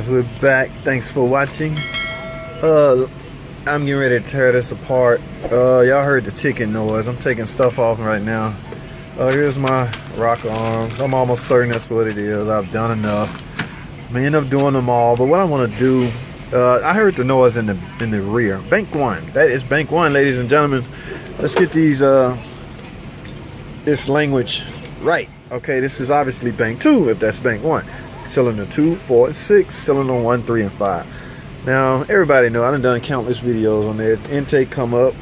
guys, we're back. Thanks for watching. I'm getting ready to tear this apart. Y'all heard the ticking noise. I'm taking stuff off right now. Here's my rocker arms. I'm almost certain that's what it is. I've done enough. I may end up doing them all, but what I want to do, I heard the noise in the rear. Bank 1. That is bank 1, ladies and gentlemen. Let's get these this language right. Okay, this is obviously bank 2 if that's bank 1. Cylinder 2, 4, and 6, cylinder 1, 3, and 5. Now, everybody know I done countless videos on there. Intake come up,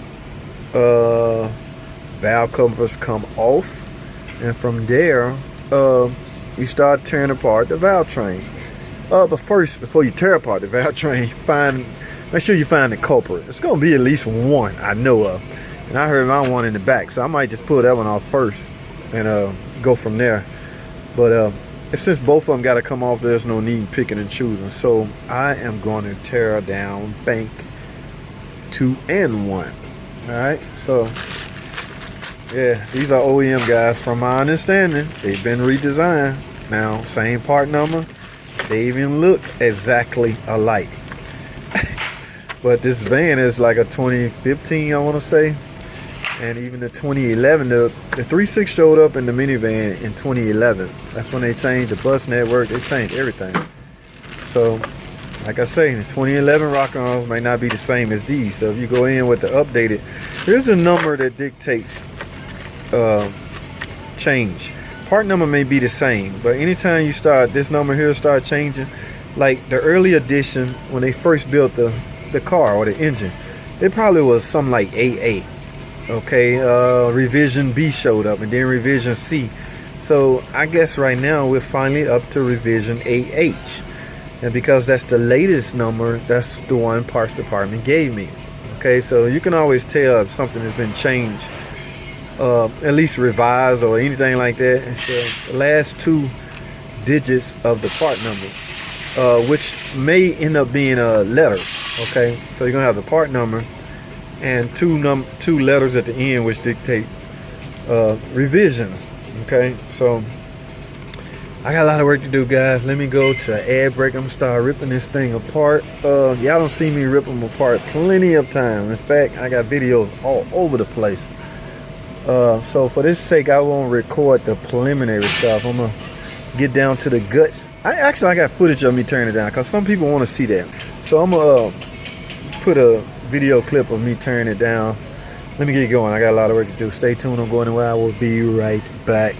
valve covers come off, and from there, you start tearing apart the valve train. But first, before you tear apart the valve train, make sure you find the culprit. It's gonna be at least one I know of, and I heard my one in the back, so I might just pull that one off first and go from there. But since both of them got to come off, there's no need in picking and choosing. So I am going to tear down bank 2 and 1. All right. So yeah, these are OEM guys. From my understanding, they've been redesigned. Now, same part number. They even look exactly alike. But this van is like a 2015, I want to say. And even the 2011, the 3.6 showed up in the minivan in 2011. That's when they changed the bus network. They changed everything. So, like I say, the 2011 rocker arms may not be the same as these. So if you go in with the updated, here's the number that dictates change. Part number may be the same, but anytime you start, this number here start changing, like the early edition, when they first built the car or the engine, it probably was something like AA. Okay, revision B showed up, and then revision C. So I guess right now we're finally up to revision AH, and because that's the latest number, that's the one parts department gave me. Okay, so you can always tell if something has been changed, at least revised or anything like that. And so the last 2 digits of the part number, which may end up being letters. Okay, so you're gonna have the part number and 2 letters at the end, which dictate revisions. Okay, so I got a lot of work to do, guys. Let me go to the air brake. I'm gonna start ripping this thing apart. Y'all don't see me rip them apart plenty of time. In fact, I got videos all over the place. So for this sake, I won't record the preliminary stuff. I'm gonna get down to the guts. I got footage of me turning it down because some people want to see that. So I'm gonna put a video clip of me tearing it down. Let me get going. I got a lot of work to do. Stay tuned. I'm going anywhere. I will be right back.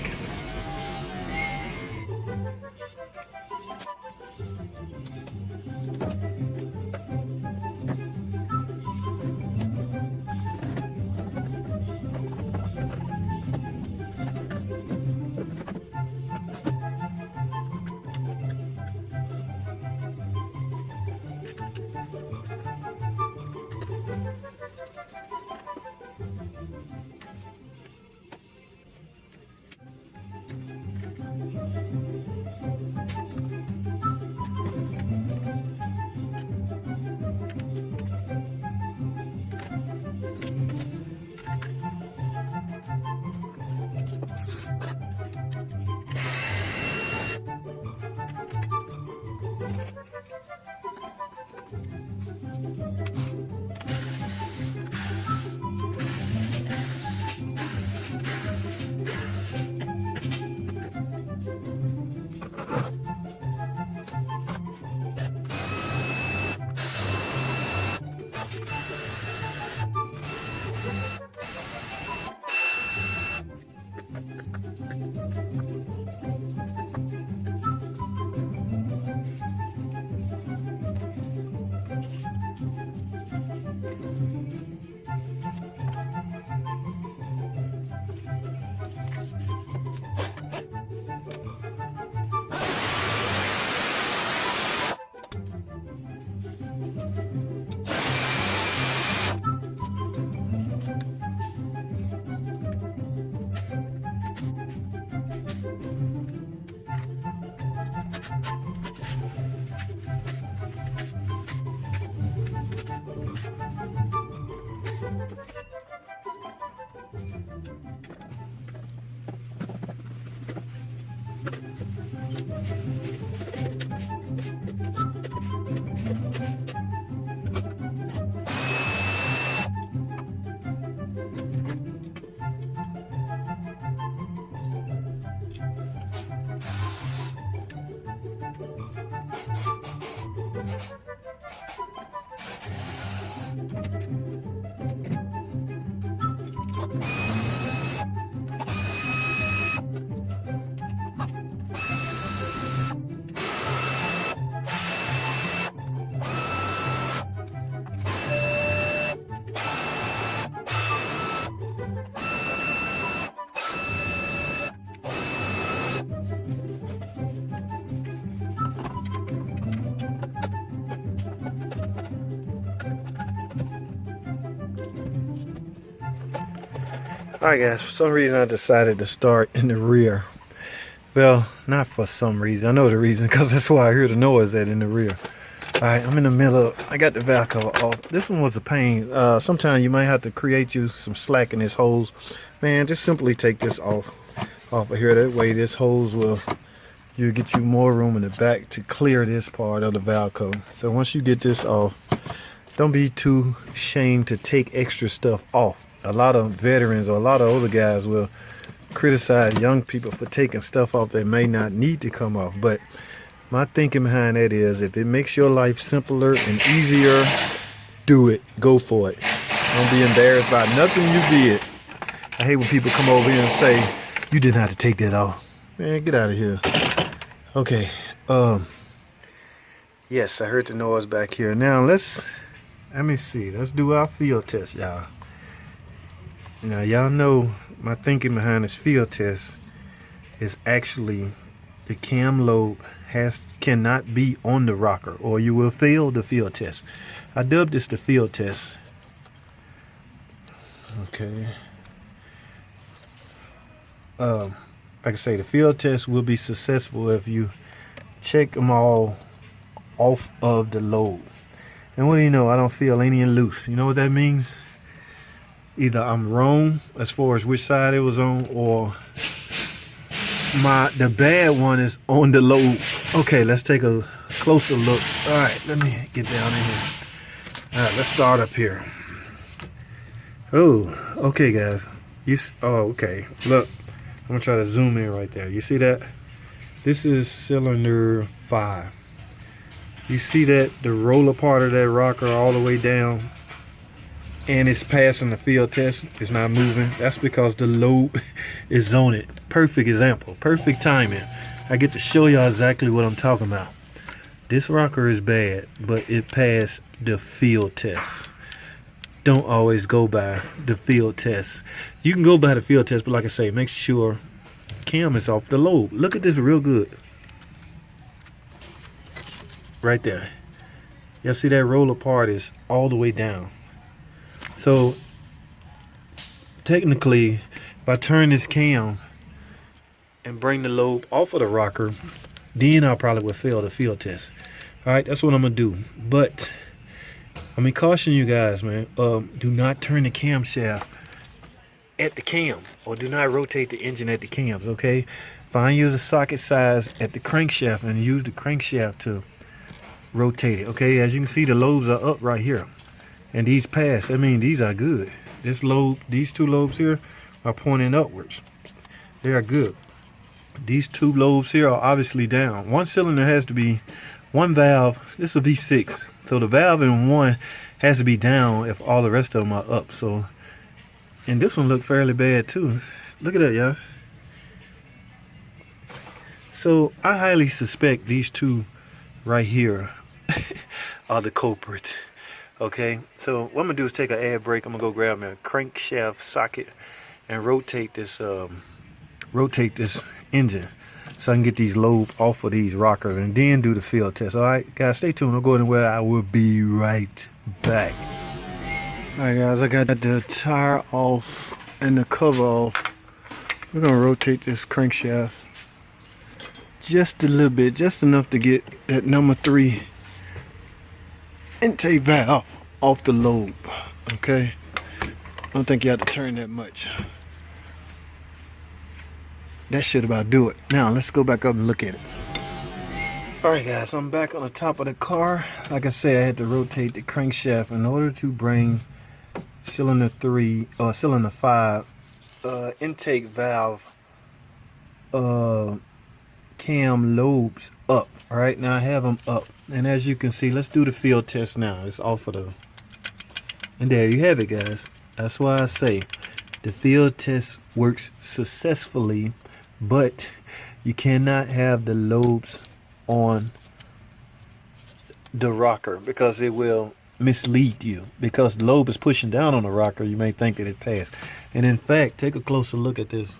Alright guys, for some reason I decided to start in the rear. Well, not for some reason. I know the reason, because that's why I hear the noise at in the rear. Alright, I'm in the middle. I got the valve cover off. This one was a pain. Sometimes you might have to create you some slack in this hose. Man, just simply take this off of here. That way this hose you'll get you more room in the back to clear this part of the valve cover. So once you get this off, don't be too ashamed to take extra stuff off. A lot of veterans or a lot of older guys will criticize young people for taking stuff off that may not need to come off. But my thinking behind that is, if it makes your life simpler and easier, do it. Go for it. Don't be embarrassed by nothing you did. I hate when people come over here and say, you didn't have to take that off. Man, get out of here. Okay. Yes, I heard the noise back here. Now let me see. Let's do our field test, y'all. Now y'all know my thinking behind this field test is actually the cam lobe cannot be on the rocker, or you will fail the field test. I dubbed this the field test. Okay. Like I say, the field test will be successful if you check them all off of the lobe. And what do you know? I don't feel any loose. You know what that means? Either I'm wrong as far as which side it was on, or the bad one is on the lobe. Okay, let's take a closer look. All right, let me get down in here. All right, let's start up here. Oh, okay, guys. Okay. Look, I'm gonna try to zoom in right there. You see that? This is cylinder 5. You see that the roller part of that rocker all the way down, and it's passing the field test. It's not moving. That's because the lobe is on it. Perfect example. Perfect timing. I get to show y'all exactly what I'm talking about. This rocker is bad, but it passed the field test. Don't always go by the field test. You can go by the field test, but like I say, make sure cam is off the lobe. Look at this real good. Right there. Y'all see that roller part is all the way down. So technically, if I turn this cam and bring the lobe off of the rocker, then I probably would fail the field test. All right, that's what I'm gonna do. But let me caution you guys, man. Do not turn the camshaft at the cam, or do not rotate the engine at the cams. Okay, find you the socket size at the crankshaft and use the crankshaft to rotate it. Okay, as you can see, the lobes are up right here, and these pass. I mean, these are good. This lobe, these two lobes here are pointing upwards. They are good. These two lobes here are obviously down. One cylinder has to be, one valve, this will be V6, so the valve in one has to be down if all the rest of them are up. So, and this one looked fairly bad too. Look at that, y'all. So I highly suspect these two right here are the culprit. Okay, so what I'm gonna do is take an ad break. I'm gonna go grab my crankshaft socket and rotate this engine so I can get these lobes off of these rockers and then do the field test. All right, guys, stay tuned. I'll go anywhere. I will be right back. All right, guys, I got the tire off and the cover off. We're gonna rotate this crankshaft just a little bit, just enough to get that number 3 intake valve off the lobe. Okay, I don't think you have to turn that much. That should about do it. Now let's go back up and look at it. All right, guys, I'm back on the top of the car. Like I said, I had to rotate the crankshaft in order to bring cylinder 3 or cylinder 5 intake valve cam lobes up. All right, now I have them up, and as you can see, let's do the field test now. It's off of the, and there you have it, guys. That's why I say the field test works successfully, but you cannot have the lobes on the rocker because it will mislead you. Because the lobe is pushing down on the rocker, you may think that it passed, and in fact, take a closer look at this.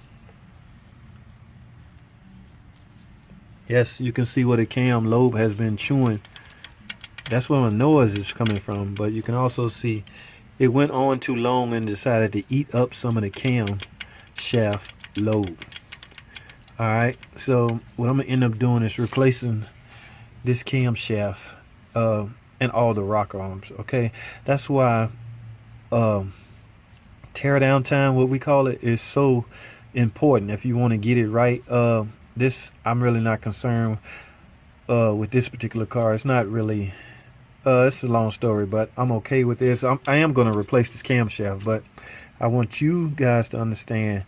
Yes, you can see where the cam lobe has been chewing. That's where the noise is coming from, but you can also see it went on too long and decided to eat up some of the cam shaft load. All right, so what I'm gonna end up doing is replacing this camshaft and all the rocker arms. Okay, that's why tear down time, what we call it, is so important if you want to get it right. This, I'm really not concerned with this particular car. It's not really it's a long story, but I'm okay with this. I am going to replace this camshaft, but I want you guys to understand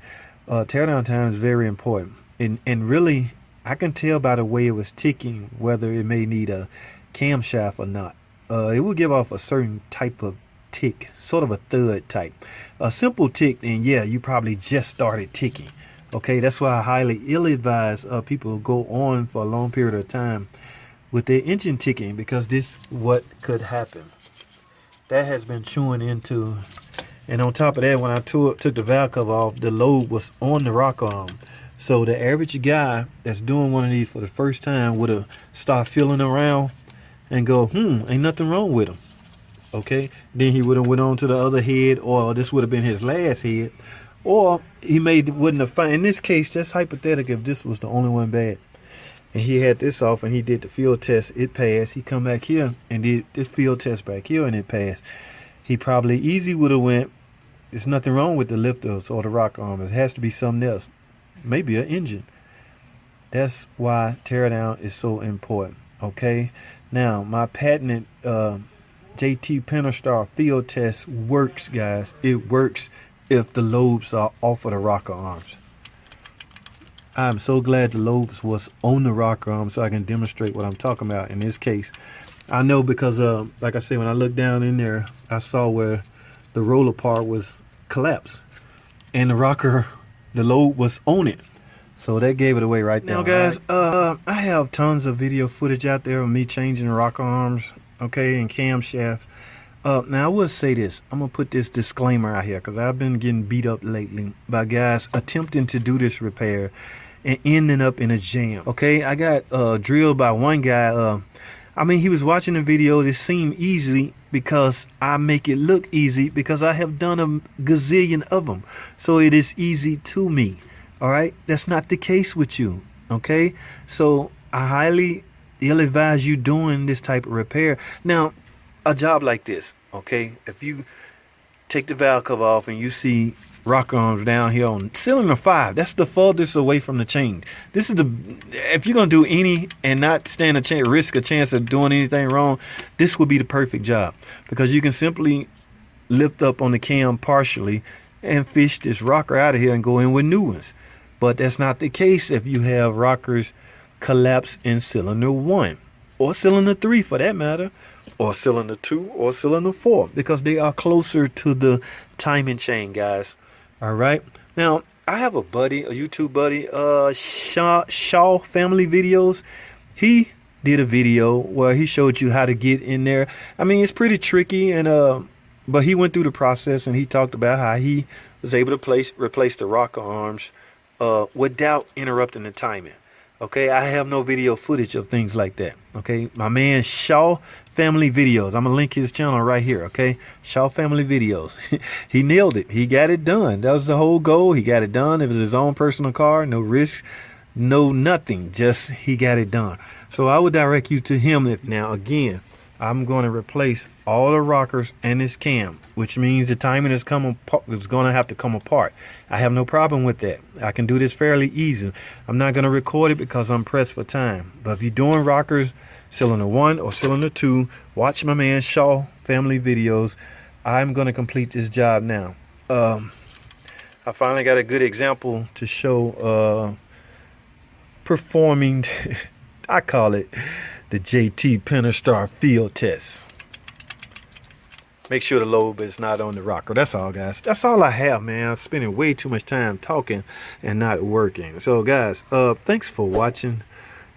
tear down time is very important. And really, I can tell by the way it was ticking whether it may need a camshaft or not. It will give off a certain type of tick, sort of a thud type. A simple tick, then yeah, you probably just started ticking. Okay, that's why I highly ill-advise people go on for a long period of time with their engine ticking, because this what could happen. That has been chewing into, and on top of that, when I took the valve cover off, the load was on the rocker arm. So the average guy that's doing one of these for the first time would have started feeling around and go, ain't nothing wrong with him. Okay, then he would have went on to the other head, or this would have been his last head, or he wouldn't have found. In this case, just hypothetical, if this was the only one bad, and he had this off and he did the field test, it passed. He come back here and did this field test back here and it passed. He probably easy would have went, there's nothing wrong with the lifters or the rock arm. It has to be something else, maybe an engine. That's why tear down is so important. Okay, now my patented JT Pentastar field test works, guys. It works if the lobes are off of the rocker arms. I'm so glad the lobes was on the rocker arm so I can demonstrate what I'm talking about in this case. I know because like I said, when I looked down in there, I saw where the roller part was collapsed and the rocker, the lobe was on it. So that gave it away right now, guys. I have tons of video footage out there of me changing the rocker arms, okay, and camshaft. Now I will say this, I'm gonna put this disclaimer out here because I've been getting beat up lately by guys attempting to do this repair and ending up in a jam. Okay, I got drilled by one guy. I mean, he was watching the video. It seemed easy because I make it look easy because I have done a gazillion of them, so it is easy to me. All right, that's not the case with you. Okay, so I highly ill-advise you doing this type of repair. Now, a job like this, okay, if you take the valve cover off and you see rocker arms down here on cylinder 5, that's the farthest away from the change. This is the, if you're gonna do any and not stand a chance, risk a chance of doing anything wrong, this would be the perfect job, because you can simply lift up on the cam partially and fish this rocker out of here and go in with new ones. But that's not the case if you have rockers collapse in cylinder 1 or cylinder 3 for that matter, or cylinder 2 or cylinder 4, because they are closer to the timing chain, guys. All right, now I have a buddy, a YouTube buddy, Shaw Family Videos. He did a video where he showed you how to get in there. I mean, it's pretty tricky, and but he went through the process and he talked about how he was able to replace the rocker arms without interrupting the timing. Okay, I have no video footage of things like that. Okay, my man Shaw Family Videos, I'm gonna link his channel right here. Okay, Shaw Family Videos. He nailed it. He got it done. That was the whole goal. He got it done. It was his own personal car, no risk, no nothing, just he got it done. So I would direct you to him. If now again, I'm going to replace all the rockers and this cam, which means the timing is going to have to come apart. I have no problem with that. I can do this fairly easy. I'm not going to record it because I'm pressed for time. But if you're doing rockers, cylinder 1 or cylinder 2, watch my man Shaw Family Videos. I'm going to complete this job now. I finally got a good example to show performing, I call it the JT Pentastar field test. Make sure the lobe is not on the rocker. That's all, guys. That's all I have, man. I'm spending way too much time talking and not working. So, guys, thanks for watching.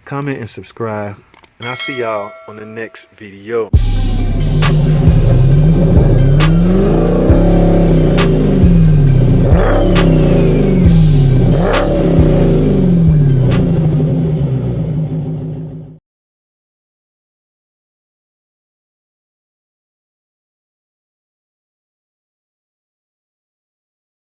Comment and subscribe. And I'll see y'all on the next video.